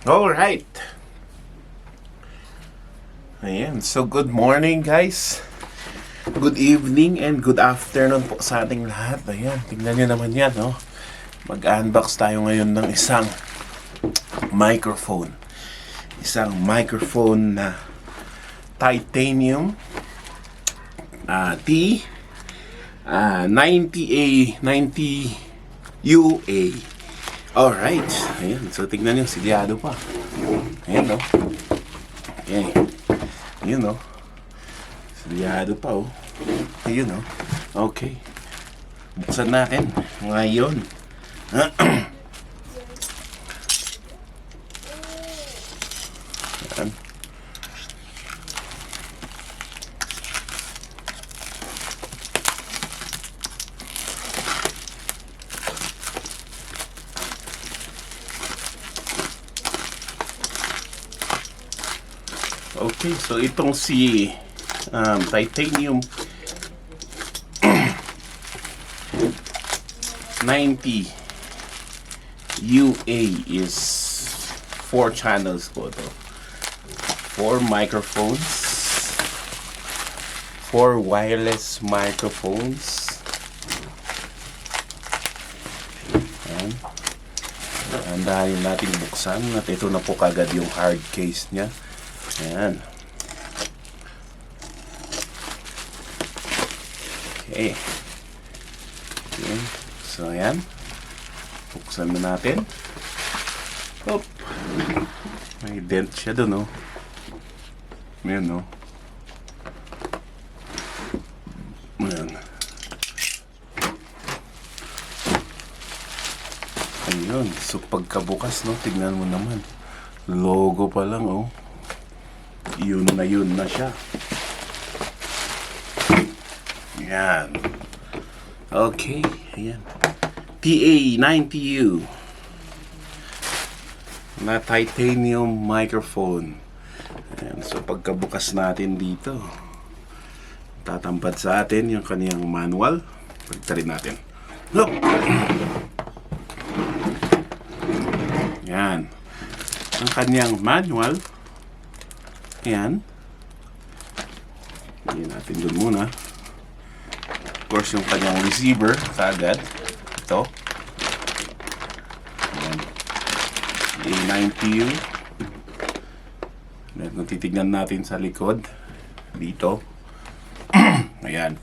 Alright. Ayan. So, good morning, guys. Good evening and good afternoon po sa ating lahat. Ayan. Tingnan nyo naman yan, no? Mag-unbox tayo ngayon ng isang microphone. Isang microphone na titanium T90A 90UA. Alright. Ayan. So, tingnan nyo. Silyado pa. Ayan, no? Okay. Ayan, no? Silyado pa, oh. Ayun, no? Okay. Buksan natin. Ngayon. Ayan. Okay, so itong si titanium 90 UA is 4 channels po to. 4 microphones. 4 wireless microphones. Ayan. Andahin natin buksan at ito na po kagad yung hard case niya. Ayan. Okay. Okay. So, ayan. Buksan na natin. Hop. May dent siya doon, no? Ayan, no? Ayan. Ayun. So, pagkabukas, no? Tignan mo naman. Logo pa lang, oh. Yun na siya. Ayan. Okay. Ayan. TA90U na titanium microphone. Ayan. So, pagkabukas natin dito, tatampad sa atin yung kaniyang manual. Pagtarin natin. Look! Ayan. Ang kaniyang manual. Ayan. Ayan natin doon muna. Of course, yung kanyang receiver kaagad. Ito. Ayan. A90U. Ayan, kung titignan natin sa likod. Dito. Ayan.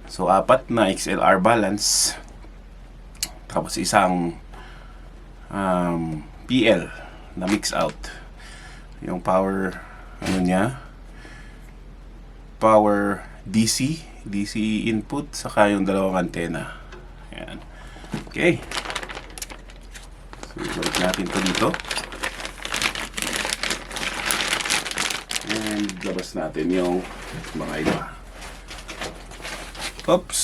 So, 4 na XLR balance. Tapos isang PL na mix out. Yung power ano niya, power DC input, saka yung dalawang antena. Ayan. Okay. So, balik natin to dito. And labas natin yung mga iba. Oops.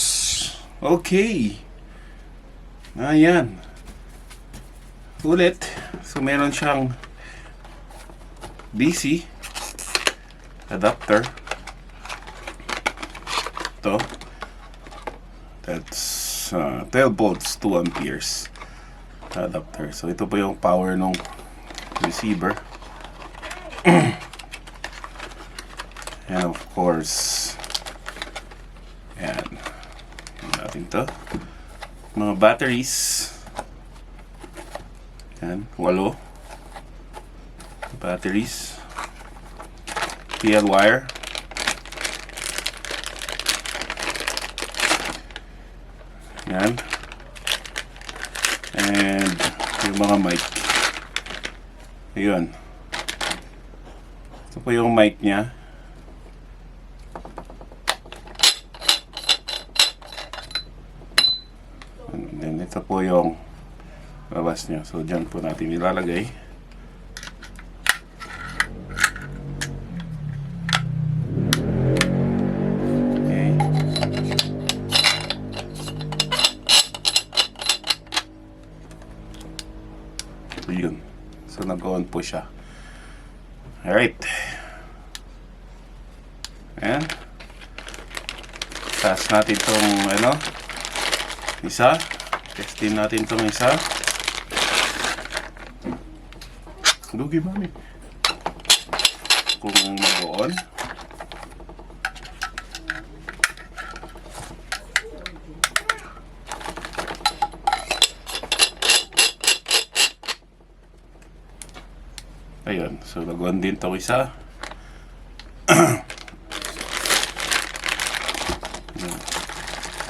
Okay. Ayan. Ulit. So, meron siyang DC adapter. Ito. That's 12 volts, 2 amperes adapter. So, ito po yung power ng receiver. And of course, ayan. Natin to. Mga batteries. Ayan, 8 batteries. PL wire. Yan. And yung mga mic. Ayun. Ito po yung mic niya. And then ito po yung labas niya. So dyan po natin ilalagay. Yun. So, nag-on po siya. Alright. Ayan. Taas natin itong isa. Testin natin itong isa. Lugi, mami. Kung mag-on. Ayun, so nag-on din to isa.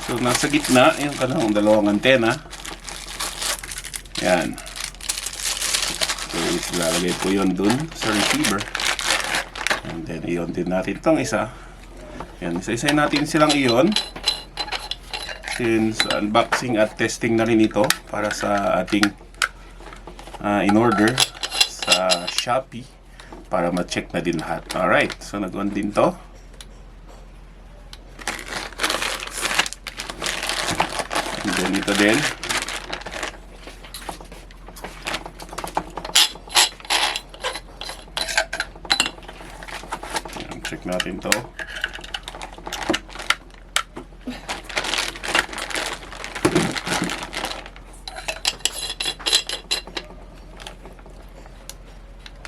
So nasa gitna yung kanilang dalawang antena. Yan. So ilalagay po yun dun sa receiver. And then iyon din natin itong isa. Yan, isa-isa natin silang iyon. Since unboxing at testing na rin ito para sa ating in-order sa Shopee para ma-check na din lahat. Alright, so nag-on din to. And then ito din. Ayan, check natin to.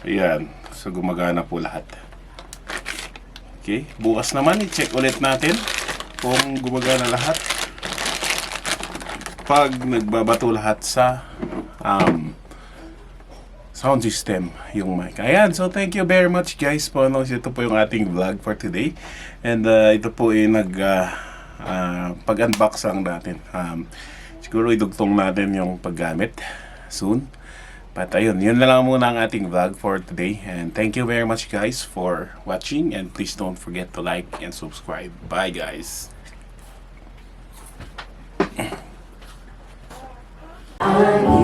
Ayan, so gumagana po lahat. Okay, bukas naman i-check ulit natin kung gumagana lahat. Pag nagbabato lahat sa sound system yung mic. Ayan, so thank you very much guys po. Ito po yung ating vlog for today. And ito po yung pag-unbox lang natin. Siguro idugtong natin yung paggamit soon. But ayun, yun na lang muna ang ating vlog for today. And thank you very much guys for watching. And please don't forget to like and subscribe. Bye guys. I